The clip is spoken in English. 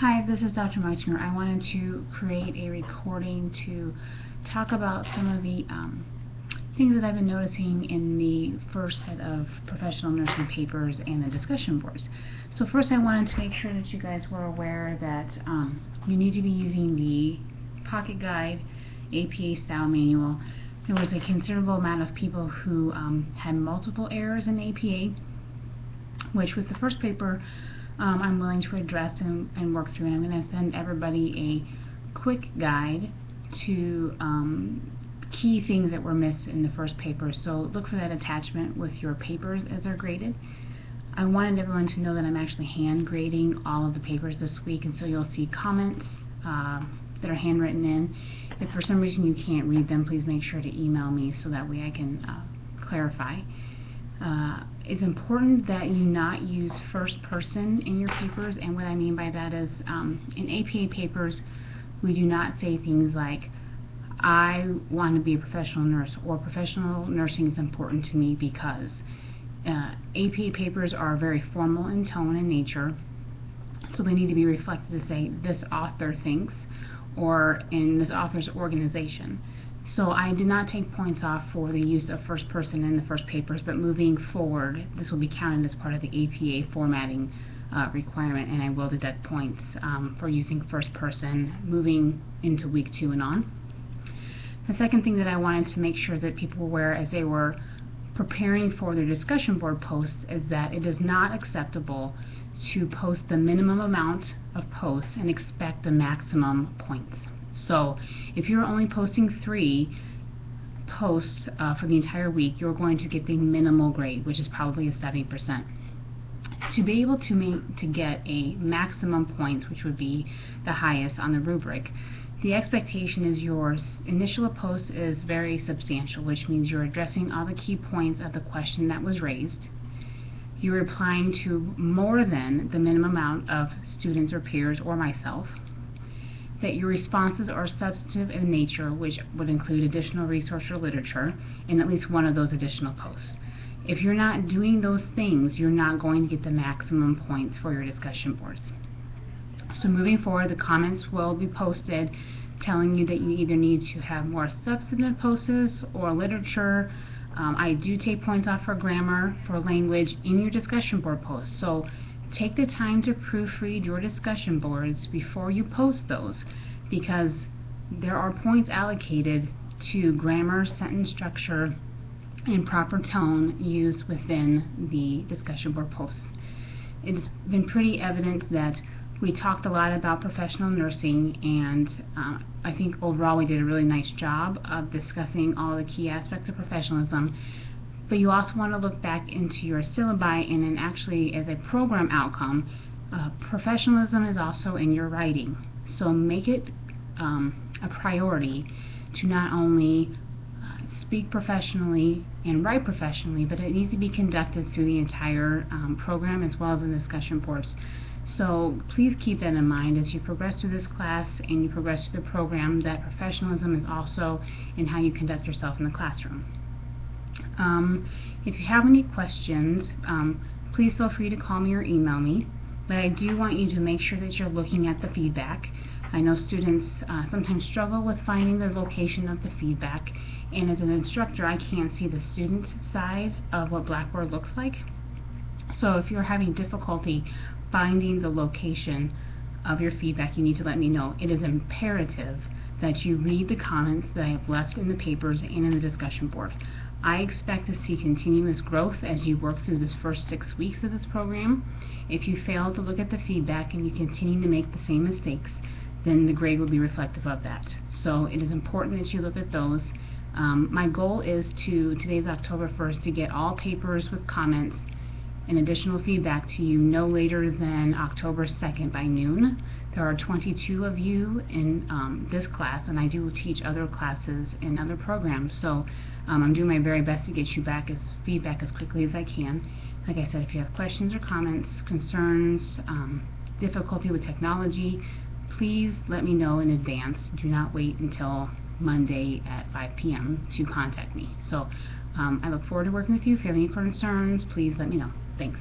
Hi, this is Dr. Meissner. I wanted to create a recording to talk about some of the things that I've been noticing in the first set of professional nursing papers and the discussion boards. So first I wanted to make sure that you guys were aware that you need to be using the pocket guide APA style manual. There was a considerable amount of people who had multiple errors in APA, which with the first paper I'm willing to address and work through, and I'm going to send everybody a quick guide to key things that were missed in the first paper. So look for that attachment with your papers as they're graded. I wanted everyone to know that I'm actually hand grading all of the papers this week, and so you'll see comments that are handwritten in. If for some reason you can't read them, please make sure to email me so that way I can clarify. It's important that you not use first person in your papers, and what I mean by that is in APA papers we do not say things like I want to be a professional nurse or professional nursing is important to me because. APA papers are very formal in tone and nature, so they need to be reflected to say this author thinks or in this author's organization. So I did not take points off for the use of first person in the first papers, but moving forward this will be counted as part of the APA formatting requirement, and I will deduct points for using first person moving into week 2 and on. The second thing that I wanted to make sure that people were aware as they were preparing for their discussion board posts is that it is not acceptable to post the minimum amount of posts and expect the maximum points. So if you're only posting 3 posts for the entire week, you're going to get the minimal grade, which is probably a 70%. To be able to get a maximum points, which would be the highest on the rubric, the expectation is your initial post is very substantial, which means you're addressing all the key points of the question that was raised. You're replying to more than the minimum amount of students or peers or myself. That your responses are substantive in nature, which would include additional resource or literature in at least one of those additional posts. If you're not doing those things, you're not going to get the maximum points for your discussion boards. So moving forward, the comments will be posted telling you that you either need to have more substantive posts or literature. I do take points off for grammar, for language in your discussion board posts. So take the time to proofread your discussion boards before you post those, because there are points allocated to grammar, sentence structure, and proper tone used within the discussion board posts. It's been pretty evident that we talked a lot about professional nursing, and I think overall we did a really nice job of discussing all the key aspects of professionalism. But you also want to look back into your syllabi, and then actually as a program outcome, professionalism is also in your writing. So make it a priority to not only speak professionally and write professionally, but it needs to be conducted through the entire program as well as in discussion boards. So please keep that in mind as you progress through this class and you progress through the program, that professionalism is also in how you conduct yourself in the classroom. If you have any questions, please feel free to call me or email me, but I do want you to make sure that you're looking at the feedback. I know students sometimes struggle with finding the location of the feedback, and as an instructor I can't see the student side of what Blackboard looks like. So if you're having difficulty finding the location of your feedback, you need to let me know. It is imperative that you read the comments that I have left in the papers and in the discussion board. I expect to see continuous growth as you work through this first 6 weeks of this program. If you fail to look at the feedback and you continue to make the same mistakes, then the grade will be reflective of that. So it is important that you look at those. My goal is today's October 1st, to get all papers with comments and additional feedback to you no later than October 2nd by noon. There are 22 of you in this class, and I do teach other classes in other programs, so I'm doing my very best to get you back feedback as quickly as I can. Like I said, if you have questions or comments, concerns, difficulty with technology, please let me know in advance. Do not wait until Monday at 5 p.m. to contact me. So I look forward to working with you. If you have any concerns, please let me know. Thanks.